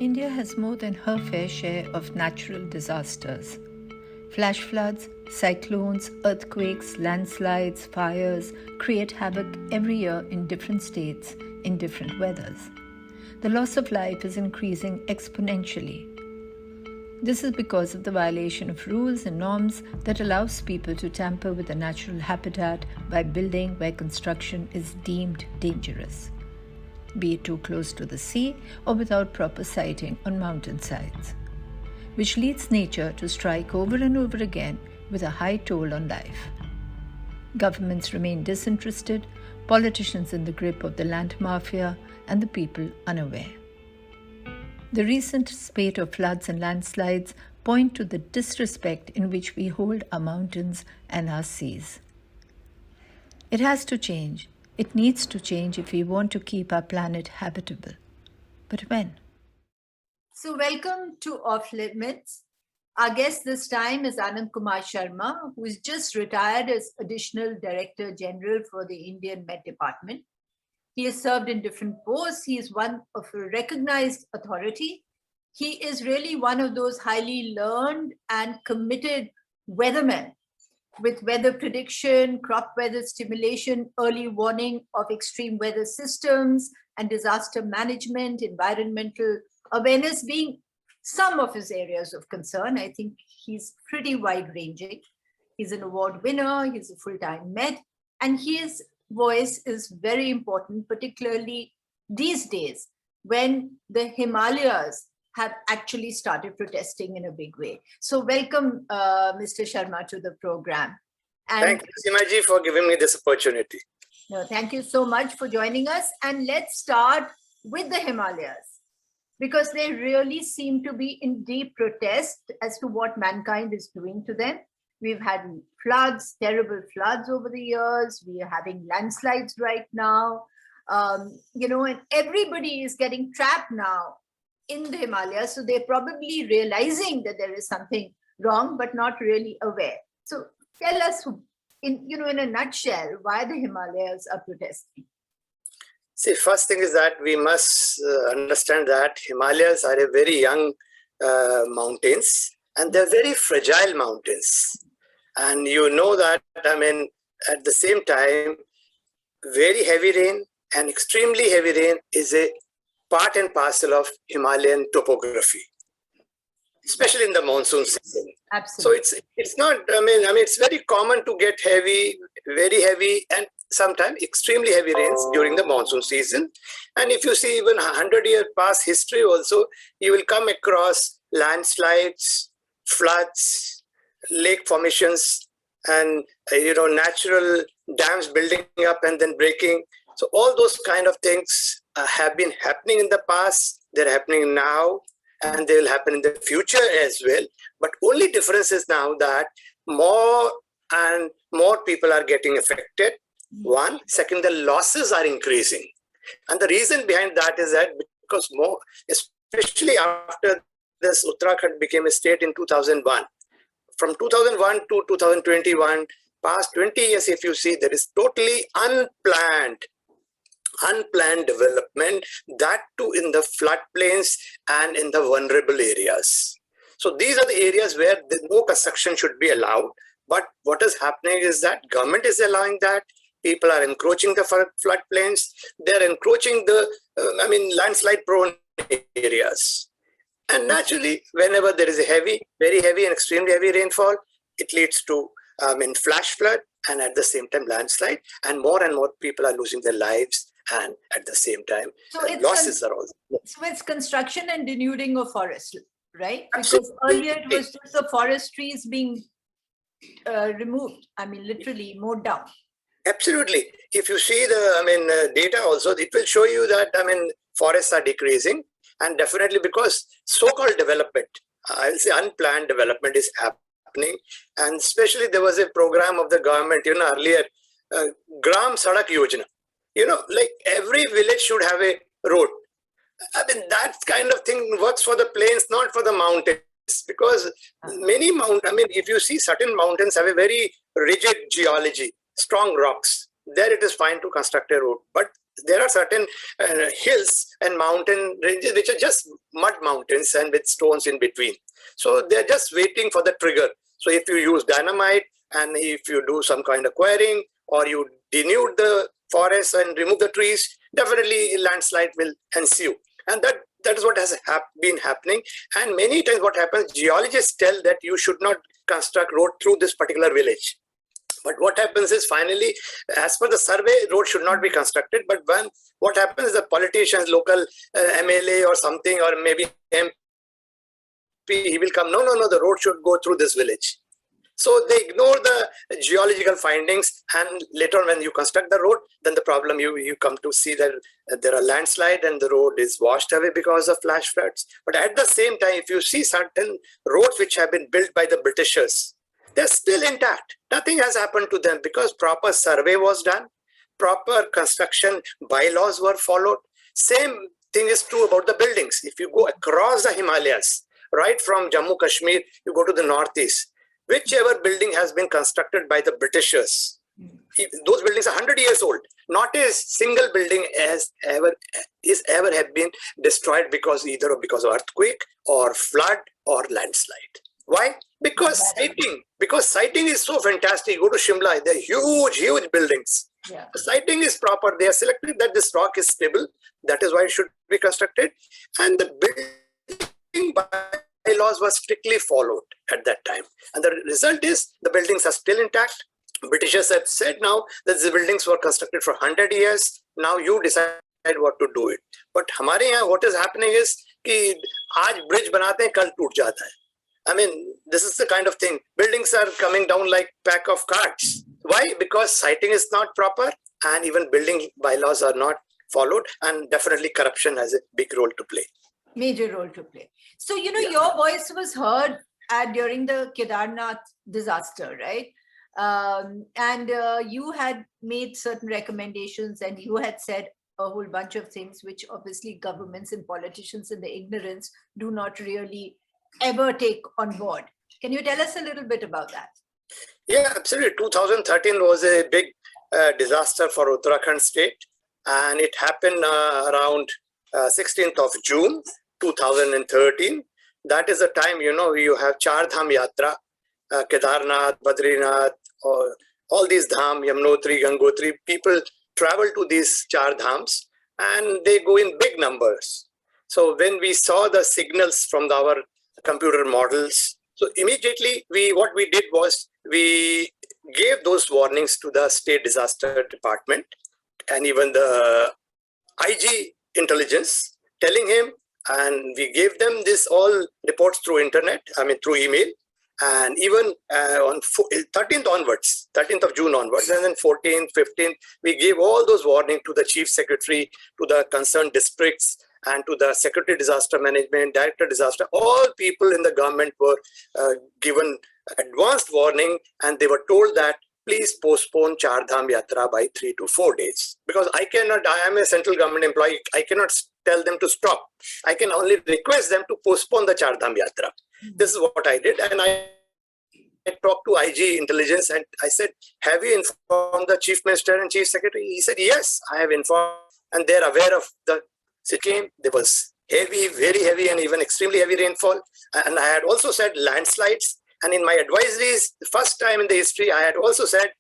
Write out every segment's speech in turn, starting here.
India has more than her fair share of natural disasters. Flash floods, cyclones, earthquakes, landslides, fires create havoc every year in different states, in different weathers. The loss of life is increasing exponentially. This is because of the violation of rules and norms that allows people to tamper with the natural habitat by building where construction is deemed dangerous, be it too close to the sea or without proper siting on mountainsides, which leads nature to strike over and over again with a high toll on life. Governments remain disinterested, politicians in the grip of the land mafia, and the people unaware. The recent spate of floods and landslides point to the disrespect in which we hold our mountains and our seas. It has to change. It needs to change if we want to keep our planet habitable. But when? So welcome to Off Limits. Our guest this time is Anand Kumar Sharma, who is just retired as Additional Director General for the Indian Met Department. He has served in different posts. He is one of a recognized authority. He is really one of those highly learned and committed weathermen with weather prediction, crop weather stimulation, early warning of extreme weather systems, and disaster management, environmental awareness being some of his areas of concern. I think he's pretty wide-ranging. He's an award winner, he's a full-time Met, and his voice is very important, particularly these days when the Himalayas have actually started protesting in a big way. So welcome, Mr. Sharma, to the program. And thank you, Seema ji, for giving me this opportunity. No, thank you so much for joining us. And let's start with the Himalayas, because they really seem to be in deep protest as to what mankind is doing to them. We've had floods, terrible floods over the years. We are having landslides right now, and everybody is getting trapped now in the Himalayas. So they're probably realizing that there is something wrong, but not really aware. So tell us, in a nutshell, why the Himalayas are protesting. See, first thing is that we must understand that Himalayas are a very young mountains, and they're very fragile mountains. And you know that, at the same time, very heavy rain and extremely heavy rain is a part and parcel of Himalayan topography, especially in the monsoon season. Absolutely. So it's not, it's very common to get heavy, very heavy, and sometimes extremely heavy rains during the monsoon season. And if you see even 100-year past history also, you will come across landslides, floods, lake formations, and natural dams building up and then breaking. So all those kind of things have been happening in the past, they're happening now, and they will happen in the future as well. But only difference is now that more and more people are getting affected. One. Second, the losses are increasing. And the reason behind that is that because more, especially after this Uttarakhand became a state in 2001, from 2001 to 2021, past 20 years, if you see, there is totally unplanned development, that too in the floodplains and in the vulnerable areas. So these are the areas where no construction should be allowed. But what is happening is that government is allowing that. People are encroaching the floodplains. They're encroaching the, landslide prone areas. And naturally, whenever there is a very heavy and extremely heavy rainfall, it leads to flash flood and at the same time landslide, and more people are losing their lives, and at the same time losses are also. So it's construction and denuding of forest, right? Because Absolutely. earlier it was just the forest trees being removed, literally mowed down. Absolutely. If you see the data also, it will show you that forests are decreasing. And definitely because so-called development, I'll say unplanned development is happening. And especially there was a program of the government, earlier, Gram Sadak Yojana. Like every village should have a road. That kind of thing works for the plains, not for the mountains. because if you see certain mountains have a very rigid geology, strong rocks, there it is fine to construct a road. But there are certain hills and mountain ranges which are just mud mountains and with stones in between. So they're just waiting for the trigger. So if you use dynamite and if you do some kind of quarrying or you denude the forest and remove the trees, definitely landslide will ensue. And that is what has been happening. And many times what happens, geologists tell that you should not construct road through this particular village. But what happens is finally, as per the survey, road should not be constructed. But when what happens is the politicians, local MLA or something, or maybe MP, he will come, no, the road should go through this village. So they ignore the geological findings, and later on when you construct the road, then the problem you come to see that there are landslide and the road is washed away because of flash floods. But at the same time, if you see certain roads which have been built by the Britishers, they're still intact. Nothing has happened to them because proper survey was done, proper construction bylaws were followed. Same thing is true about the buildings. If you go across the Himalayas, right from Jammu Kashmir, you go to the northeast, whichever building has been constructed by the Britishers, those buildings are 100 years old. Not a single building has ever have been destroyed because of earthquake or flood or landslide. Why? Because sighting is so fantastic. Go to Shimla, they're huge buildings. Yeah. The sighting is proper. They are selected that this rock is stable. That is why it should be constructed. And the building bylaws were strictly followed at that time. And the result is the buildings are still intact. Britishers have said now that the buildings were constructed for 100 years. Now you decide what to do it. But हमारे यहाँ what is happening is कि आज bridge बनाते हैं, कल टूट जाता है. I mean, this is the kind of thing. Buildings are coming down like pack of cards. Why? Because siting is not proper and even building bylaws are not followed, and definitely corruption has a big role to play. Major role to play. So, your voice was heard during the Kedarnath disaster, right? And you had made certain recommendations and you had said a whole bunch of things which obviously governments and politicians in the ignorance do not really ever take on board. Can you tell us a little bit about that? Yeah, absolutely. 2013 was a big disaster for Uttarakhand state, and it happened around 16th of June 2013. That is the time, you have Char Dham Yatra, Kedarnath, Badrinath, or all these dham, Yamunotri, Gangotri. People travel to these Char Dhams and they go in big numbers. So when we saw the signals from our computer models, so immediately what we did was we gave those warnings to the State Disaster Department and even the IG intelligence, telling him, and we gave them this all reports through internet, through email, and even on 13th of June onwards, and then 14th, 15th, we gave all those warnings to the Chief Secretary, to the concerned districts, and to the Secretary Disaster Management, Director Disaster. All people in the government were given advanced warning, and they were told that please postpone Char Dham Yatra by 3 to 4 days. Because I am a central government employee, I cannot tell them to stop. I can only request them to postpone the Char Dham Yatra. This is what I did, and I talked to IG intelligence and I said, have you informed the Chief Minister and Chief Secretary? He said, yes, I have informed, and they're aware of the situation. There was heavy, very heavy and even extremely heavy rainfall. And I had also said landslides. And in my advisories, the first time in the history, I had also said,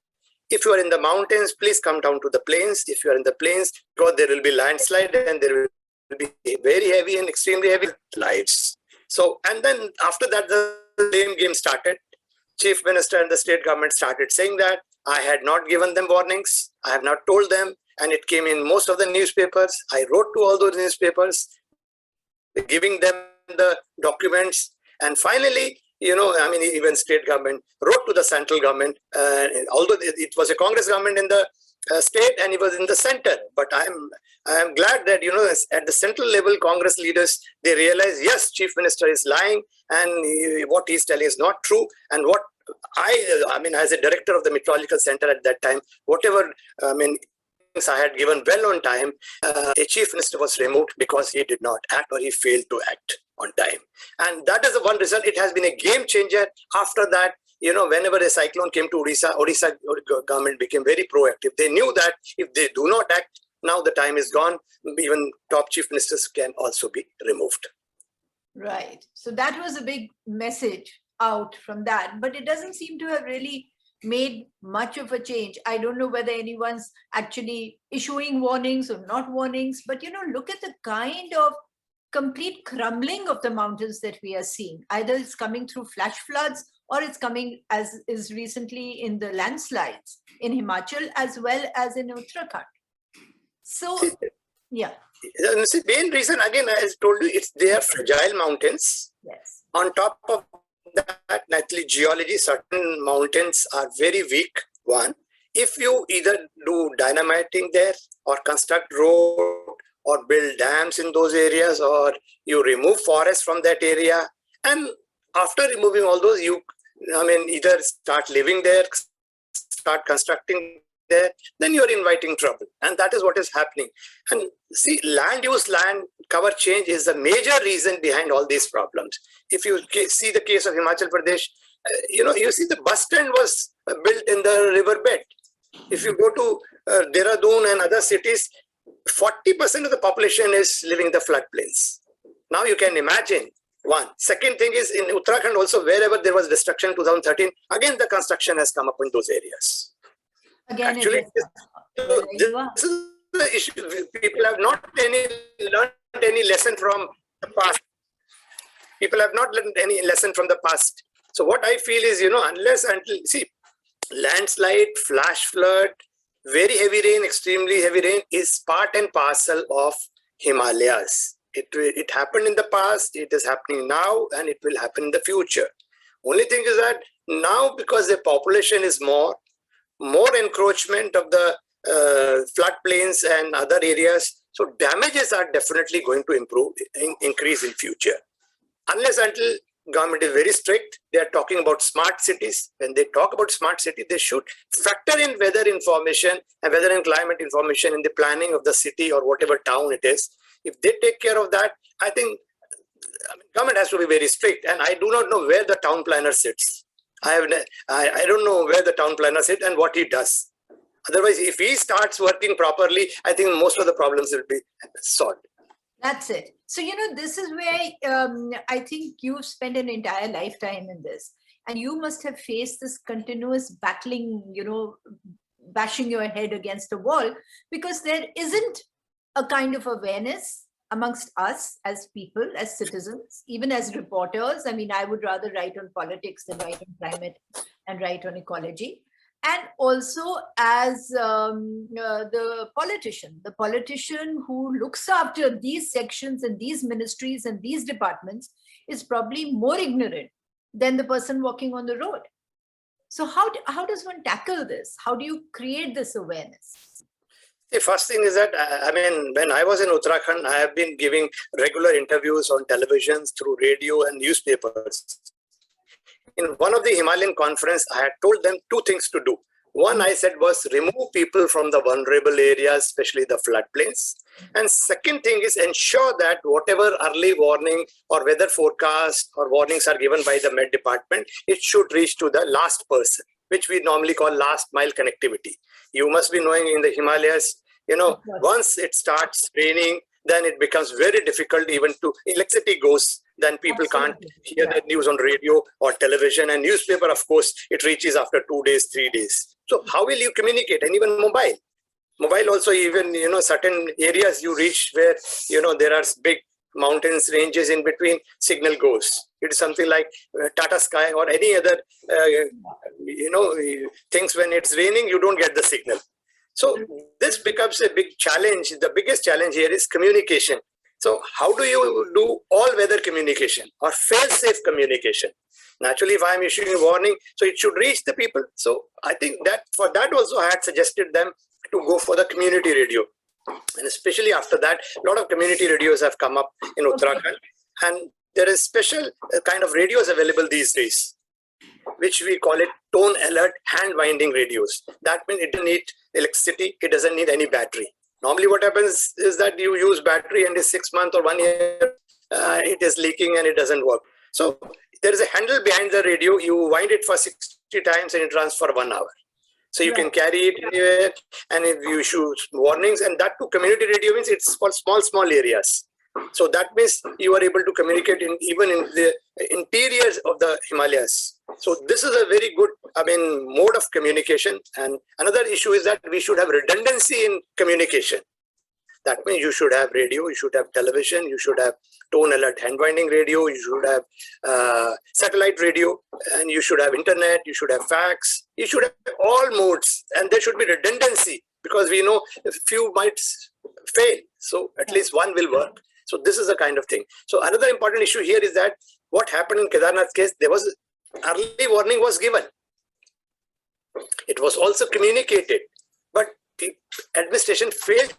if you are in the mountains, please come down to the plains. If you are in the plains, because there will be landslide and there will be very heavy and extremely heavy slides. So, and then after that, the blame game started. Chief Minister and the state government started saying that I had not given them warnings. I have not told them. And it came in most of the newspapers. I wrote to all those newspapers, giving them the documents. And finally, even state government wrote to the central government, although it was a Congress government in the state and it was in the center. But I am glad that, at the central level, Congress leaders, they realize, yes, Chief Minister is lying and what he's telling is not true. And what as a director of the Meteorological Center at that time, whatever, I had given well on time, a Chief Minister was removed because he did not act or he failed to act on time. And that is the one result. It has been a game changer. After that, whenever a cyclone came to Odisha government became very proactive. They knew that if they do not act, now the time is gone. Even top chief ministers can also be removed. Right. So that was a big message out from that, but it doesn't seem to have really made much of a change. I don't know whether anyone's actually issuing warnings or not warnings, but look at the kind of complete crumbling of the mountains that we are seeing. Either it's coming through flash floods, or it's coming, as is recently, in the landslides in Himachal as well as in Uttarakhand. So, yeah. The main reason, again, I told you, they are fragile mountains. Yes. On top of that, naturally, geology, certain mountains are very weak. One, if you either do dynamiting there or construct road or build dams in those areas, or you remove forests from that area, and after removing all those, either start living there, start constructing there, then you're inviting trouble. And that is what is happening. And see, land cover change is the major reason behind all these problems. If you see the case of Himachal Pradesh, you see the bus stand was built in the riverbed. If you go to Dehradun and other cities, 40% of the population is living in the floodplains. Now you can imagine. One. Second thing is, in Uttarakhand also, wherever there was destruction in 2013, again the construction has come up in those areas. Again, actually, this is the issue. People have not learned any lesson from the past. People have not learned any lesson from the past. So what I feel is, see, landslide, flash flood, very heavy rain, extremely heavy rain is part and parcel of Himalayas. It happened in the past, it is happening now, and it will happen in the future. Only thing is that now, because the population is more encroachment of the floodplains and other areas, so damages are definitely going to increase in future. Unless until government is very strict, they are talking about smart cities. When they talk about smart city, they should factor in weather information and weather and climate information in the planning of the city or whatever town it is. If they take care of that, I think government has to be very strict. And I do not know where the town planner sits. I don't know where the town planner sits and what he does. Otherwise, if he starts working properly, I think most of the problems will be solved. That's it. So, this is where I think you've spent an entire lifetime in this. And you must have faced this continuous battling, bashing your head against a wall, because there isn't a kind of awareness amongst us as people, as citizens, even as reporters. I mean, I would rather write on politics than write on climate and write on ecology. And also as the politician who looks after these sections and these ministries and these departments is probably more ignorant than the person walking on the road. So how does one tackle this? How do you create this awareness? The first thing is that, when I was in Uttarakhand, I have been giving regular interviews on televisions, through radio and newspapers. In one of the Himalayan conference, I had told them two things to do. One, I said, was remove people from the vulnerable areas, especially the floodplains. And second thing is ensure that whatever early warning or weather forecast or warnings are given by the Met Department, it should reach to the last person, which we normally call last mile connectivity. You must be knowing in the Himalayas, once it starts raining, then it becomes very difficult even to, electricity goes, then people can't hear the news on radio or television, and newspaper, of course, it reaches after 2 days, 3 days. So how will you communicate? And even mobile also, even, certain areas you reach where, there are big mountains ranges in between, signal goes. It is something like Tata Sky or any other, things. When it's raining, you don't get the signal. So this becomes a big challenge. The biggest challenge here is communication. So how do you do all-weather communication or fail-safe communication? Naturally, if I'm issuing a warning, so it should reach the people. So I think that for that also I had suggested them to go for the community radio. And especially after that, a lot of community radios have come up in Uttarakhand. And there is special kind of radios available these days, which we call it tone alert hand winding radios. That means it doesn't need electricity, it doesn't need any battery. Normally what happens is that you use battery and is 6 months or 1 year it is leaking and it doesn't work. So there is a handle behind the radio. You wind it for 60 times and it runs for 1 hour. So you can carry it anywhere, and if you issue warnings, and that to community radio means it's for small areas. So that means you are able to communicate even in the interiors of the Himalayas. So this is a very good, mode of communication. And another issue is that we should have redundancy in communication. That means you should have radio, you should have television, you should have tone alert hand winding radio, you should have satellite radio, and you should have internet, you should have fax, you should have all modes, and there should be redundancy, because we know a few might fail, so at least one will work. So this is the kind of thing. So another important issue here is that what happened in Kedarnath case, there was early warning was given. It was also communicated, but the administration failed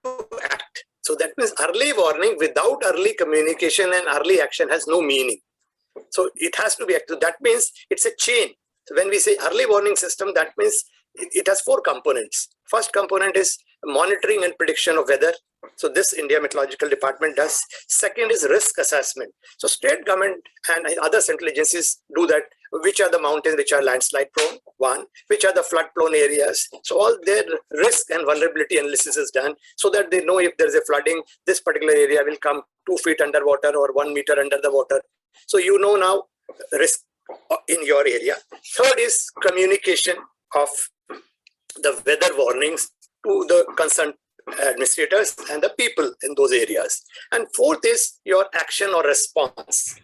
to act. So that means early warning without early communication and early action has no meaning. So it has to be active. That means it's a chain. So when we say early warning system, that means it has 4 components. First component is monitoring and prediction of weather. So this India Meteorological Department does. Second is risk assessment. So state government and other central agencies do that. Which are the mountains which are landslide prone? One. Which are the flood prone areas? So all their risk and vulnerability analysis is done, so that they know if there is a flooding, this particular area will come 2 feet underwater or 1 meter under the water. So you know now risk in your area. Third is communication of the weather warnings to the concerned administrators and the people in those areas. And fourth is your action or response.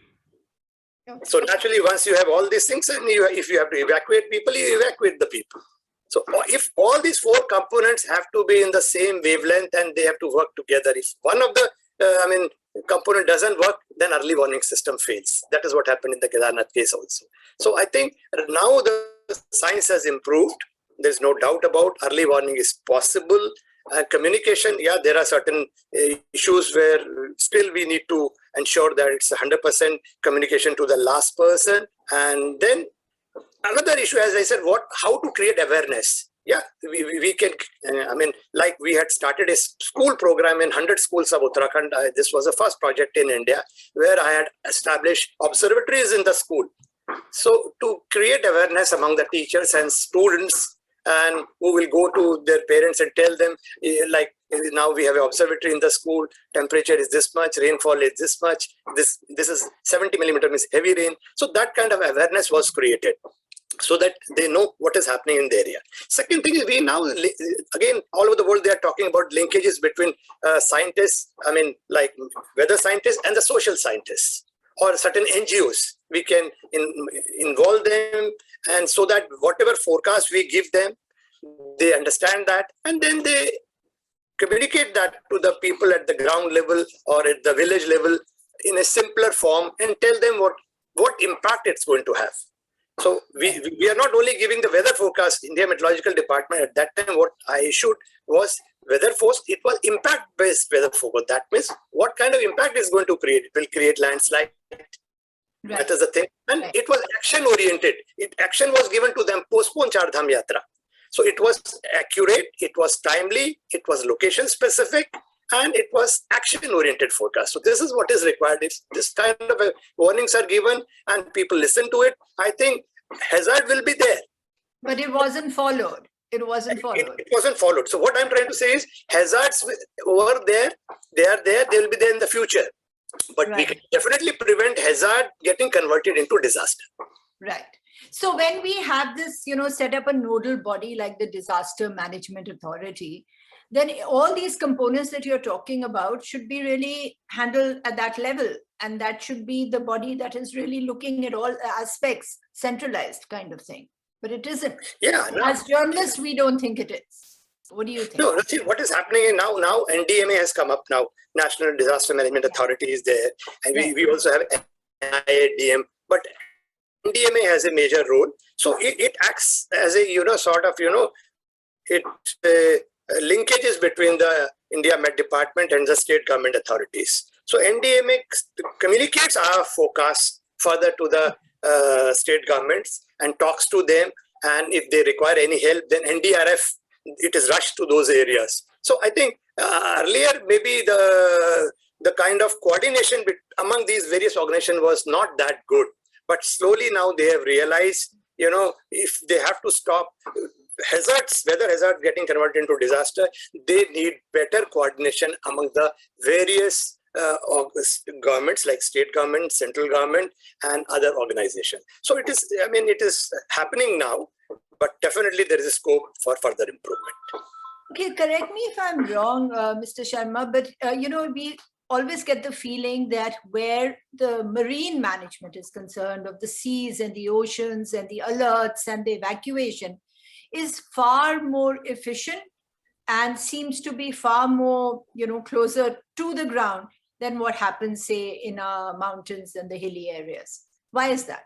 So naturally, once you have all these things, and if you have to evacuate people, you evacuate the people. So if all these 4 components have to be in the same wavelength and they have to work together, if one of the component doesn't work, then early warning system fails. That is what happened in the Kedarnath case also. So I think now the science has improved. There's no doubt about early warning is possible. Communication, there are certain issues where still we need to ensure that it's 100% communication to the last person. And then another issue, as I said, how to create awareness. We can, like we had started a school program in 100 schools of Uttarakhand. This was the first project in India where I had established observatories in the school. So to create awareness among the teachers and students, and who will go to their parents and tell them, like, now we have an observatory in the school, temperature is this much, rainfall is this much, this is 70 millimeter, means heavy rain. So that kind of awareness was created, so that they know what is happening in the area. Second thing is, we now, again, all over the world, they are talking about linkages between scientists, like weather scientists and the social scientists, or certain NGOs. We can involve them, and so that whatever forecast we give them, they understand that, and then they communicate that to the people at the ground level or at the village level in a simpler form, and tell them what impact it's going to have. So we are not only giving the weather forecast. India Meteorological Department at that time, what I issued was weather force. It was impact-based weather forecast. That means what kind of impact is going to create. It will create landslide. Right. That is the thing. And it was action-oriented. Action was given to them, postpone Char Dham Yatra. So it was accurate, it was timely, it was location-specific, and it was action-oriented forecast. So this is what is required. If this kind of warnings are given and people listen to it, I think hazard will be there. But it wasn't followed. It wasn't followed. So what I'm trying to say is, hazards over there, they are there, they will be there in the future. But we can definitely prevent hazard getting converted into disaster. Right. So when we have this, set up a nodal body like the Disaster Management Authority, then all these components that you're talking about should be really handled at that level. And that should be the body that is really looking at all aspects, centralized kind of thing. But it isn't. Yeah. No. As journalists, we don't think it is. What do you think? No, see, what is happening is now NDMA has come up now. National Disaster Management Authority is there. And we also have NIADM. But NDMA has a major role. So it acts as a, linkages between the India Met Department and the state government authorities. So NDMA communicates our forecast further to the state governments and talks to them. And if they require any help, then NDRF, it is rushed to those areas. So I think earlier maybe the kind of coordination among these various organizations was not that good. But slowly now they have realized, if they have to stop hazards, weather hazards getting converted into disaster, they need better coordination among the various governments like state government, central government, and other organizations. So it is happening now, but definitely there is a scope for further improvement. Okay, correct me if I'm wrong, Mr. Sharma, but we always get the feeling that where the marine management is concerned, of the seas and the oceans and the alerts and the evacuation, is far more efficient and seems to be far more, closer to the ground than what happens, say, in our mountains and the hilly areas. Why is that?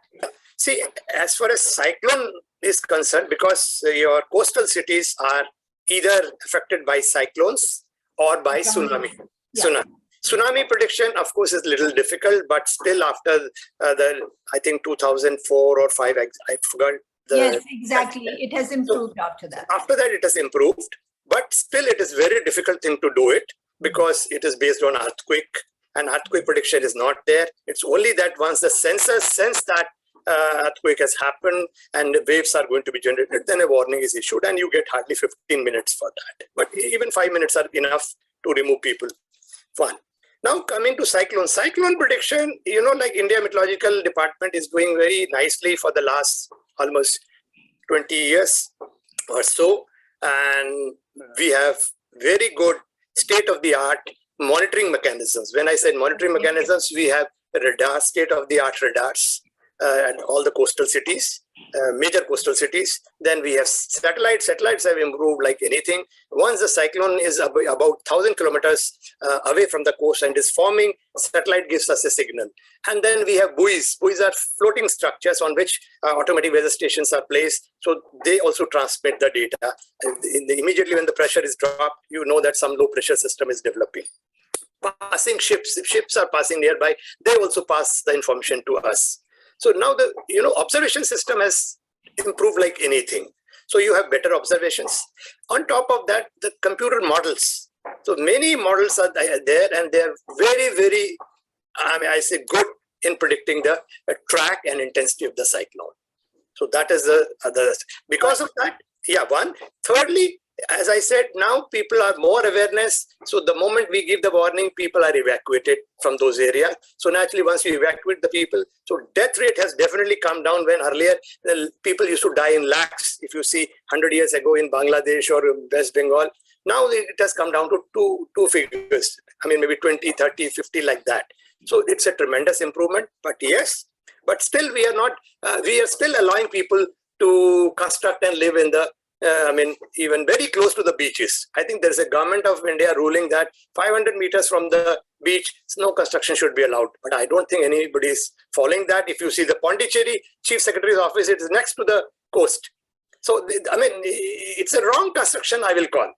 See, as far as cyclone is concerned, because your coastal cities are either affected by cyclones or by tsunami. Yeah. Tsunami prediction, of course, is a little difficult, but still after I think 2004 or 5, I forgot. Yes, exactly. It has improved after that. After that, it has improved, but still it is very difficult thing to do it because it is based on earthquake, and earthquake prediction is not there. It's only that once the sensors sense that earthquake has happened and waves are going to be generated, then a warning is issued and you get hardly 15 minutes for that. But even 5 minutes are enough to remove people. Fine. Now coming to cyclone prediction, like India Meteorological Department is doing very nicely for the last almost 20 years or so. And we have very good state-of-the-art monitoring mechanisms. When I said monitoring mechanisms, we have radar, state-of-the-art radars at all the coastal cities, major coastal cities. Then we have satellites. Satellites have improved like anything. Once the cyclone is about 1,000 kilometers away from the coast and is forming, satellite gives us a signal. And then we have buoys. Buoys are floating structures on which automatic weather stations are placed. So they also transmit the data. Immediately when the pressure is dropped, you know that some low pressure system is developing. Passing ships, if ships are passing nearby, they also pass the information to us. So now the observation system has improved like anything. So you have better observations. On top of that, the computer models. So many models are there, and they are very, very, I say, good in predicting the track and intensity of the cyclone. So that is the other. Because of that, one. Thirdly, as I said, now people are more awareness. So the moment we give the warning, people are evacuated from those areas. So naturally, once you evacuate the people, so death rate has definitely come down. When earlier people used to die in lakhs, if you see 100 years ago in Bangladesh or West Bengal, now it has come down to two figures. Maybe 20, 30, 50 like that. So it's a tremendous improvement. But yes, but still we are not, we are still allowing people to construct and live in the even very close to the beaches. I think there's a government of India ruling that 500 meters from the beach, no construction should be allowed. But I don't think anybody is following that. If you see the Pondicherry Chief Secretary's office, it is next to the coast. So, it's a wrong construction, I will call.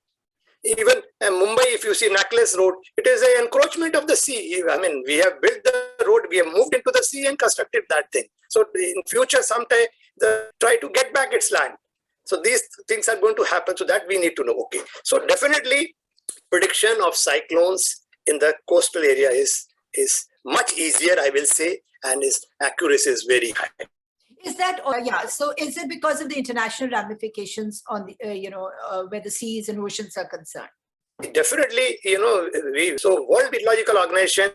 Even Mumbai, if you see Necklace Road, it is an encroachment of the sea. We have built the road, we have moved into the sea and constructed that thing. So in future, sometime, try to get back its land. So these things are going to happen, so that we need to know. Okay, so definitely prediction of cyclones in the coastal area is much easier, I will say, and its accuracy is very high. Is that, so is it because of the international ramifications on the, where the seas and oceans are concerned? Definitely, so World Meteorological Organization,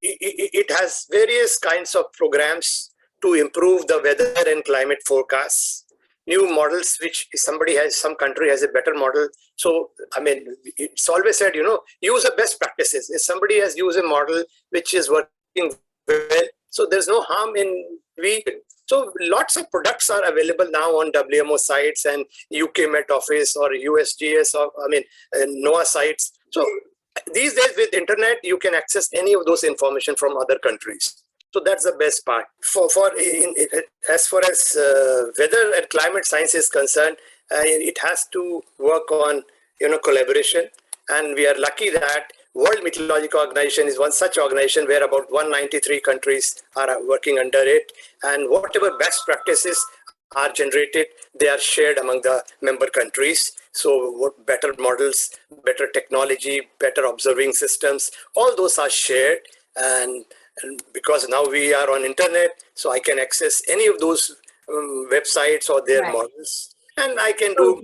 it has various kinds of programs to improve the weather and climate forecasts. New models, which some country has a better model. So, it's always said, use the best practices. If somebody has used a model which is working well, so there's no harm in So lots of products are available now on WMO sites and UK Met Office or USGS or NOAA sites. So these days with internet, you can access any of those information from other countries. So that's the best part. As far as weather and climate science is concerned, it has to work on collaboration, and we are lucky that World Meteorological Organization is one such organization where about 193 countries are working under it, and whatever best practices are generated, they are shared among the member countries. So what better models, better technology, better observing systems, all those are shared. And because now we are on internet, so I can access any of those websites or their models, and I can do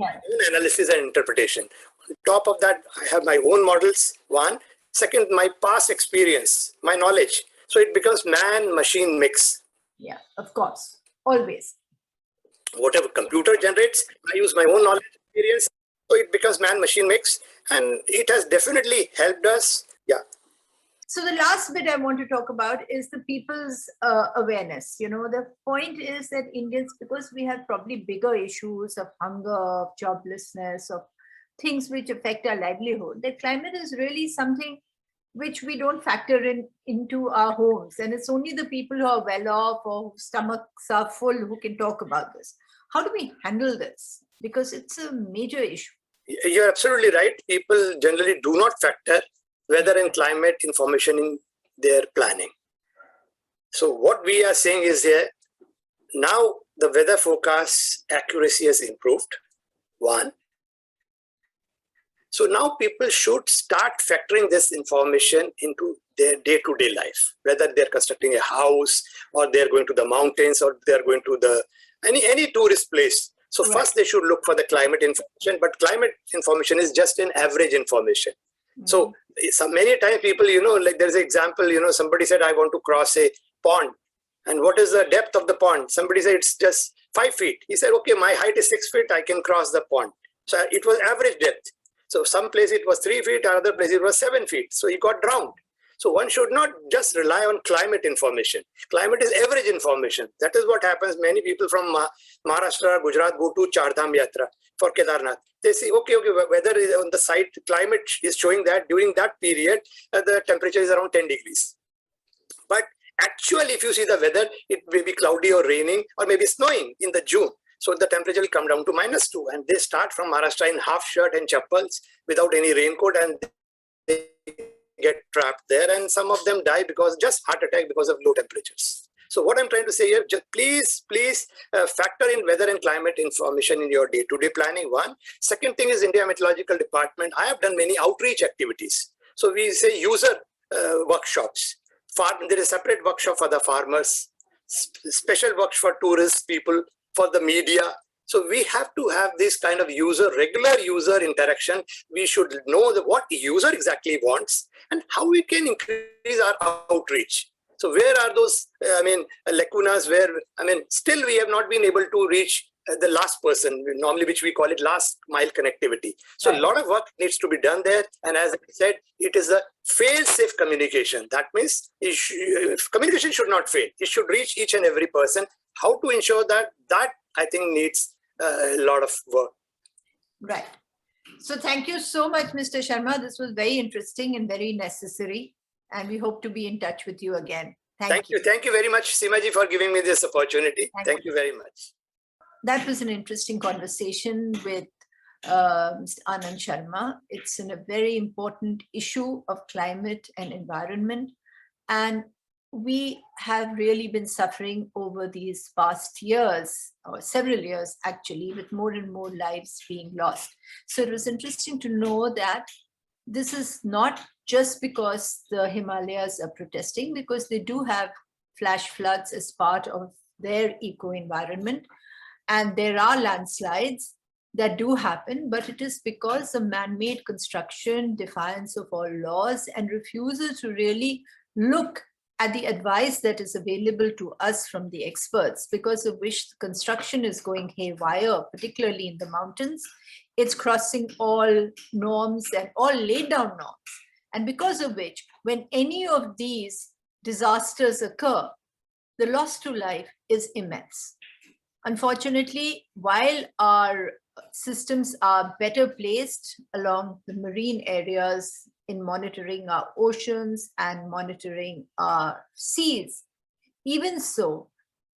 analysis and interpretation. On top of that, I have my own models, one. Second, my past experience, my knowledge. So it becomes man-machine mix. Yeah, of course, always. Whatever computer generates, I use my own knowledge experience. So it becomes man-machine mix, and it has definitely helped us. Yeah. So the last bit I want to talk about is the people's awareness. You know, the point is that Indians, because we have probably bigger issues of hunger, of joblessness, of things which affect our livelihood, that climate is really something which we don't factor into our homes. And it's only the people who are well off or whose stomachs are full who can talk about this. How do we handle this? Because it's a major issue. You're absolutely right. People generally do not factor weather and climate information in their planning. So what we are saying is here, now the weather forecast accuracy has improved, one. So now people should start factoring this information into their day-to-day life, whether they're constructing a house or they're going to the mountains or they're going to the any tourist place. So first they should look for the climate information, but climate information is just an average information. So many times people, like there's an example, somebody said, I want to cross a pond. And what is the depth of the pond? Somebody said it's just 5 feet. He said, okay, my height is 6 feet, I can cross the pond. So it was average depth. So some place it was 3 feet, another place it was 7 feet. So he got drowned. So one should not just rely on climate information. Climate is average information. That is what happens. Many people from Maharashtra, Gujarat go to Char Dham Yatra for Kedarnath. They say, okay, weather is on the site, climate is showing that during that period, the temperature is around 10 degrees. But actually, if you see the weather, it may be cloudy or raining or maybe snowing in the June. So the temperature will come down to -2. And they start from Maharashtra in half shirt and chappals without any raincoat, and they get trapped there. And some of them die because just heart attack because of low temperatures. So what I'm trying to say here, just please factor in weather and climate information in your day-to-day planning, one. Second thing is India Meteorological Department. I have done many outreach activities. So we say user workshops. There is a separate workshop for the farmers, special workshop for tourists, people, for the media. So we have to have this kind of regular user interaction. We should know what user exactly wants and how we can increase our outreach. So where are those, lacunas where, still we have not been able to reach the last person, normally which we call it last mile connectivity. So a lot of work needs to be done there. And as I said, it is a fail-safe communication. That means communication should not fail. It should reach each and every person. How to ensure that I think needs a lot of work. Right. So thank you so much, Mr. Sharma. This was very interesting and very necessary. And we hope to be in touch with you again. Thank you. Thank you very much, Seema ji, for giving me this opportunity. Thank you very much. That was an interesting conversation with Mr. Anand Sharma. It's a very important issue of climate and environment. And we have really been suffering over these past years, or several years actually, with more and more lives being lost. So it was interesting to know that this is not just because the Himalayas are protesting, because they do have flash floods as part of their eco-environment. And there are landslides that do happen, but it is because of man-made construction, defiance of all laws, and refusal to really look at the advice that is available to us from the experts, because of which the construction is going haywire, particularly in the mountains. It's crossing all norms and all laid down norms. And because of which, when any of these disasters occur, the loss to life is immense. Unfortunately, while our systems are better placed along the marine areas in monitoring our oceans and monitoring our seas, even so,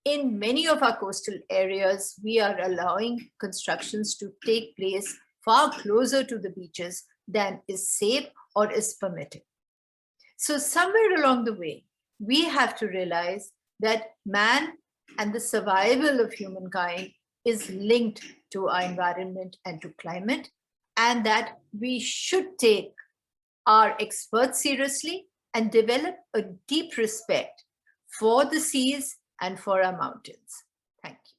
in many of our coastal areas, we are allowing constructions to take place far closer to the beaches than is safe or is permitted. So somewhere along the way, we have to realize that man and the survival of humankind is linked to our environment and to climate, and that we should take our experts seriously and develop a deep respect for the seas and for our mountains. Thank you.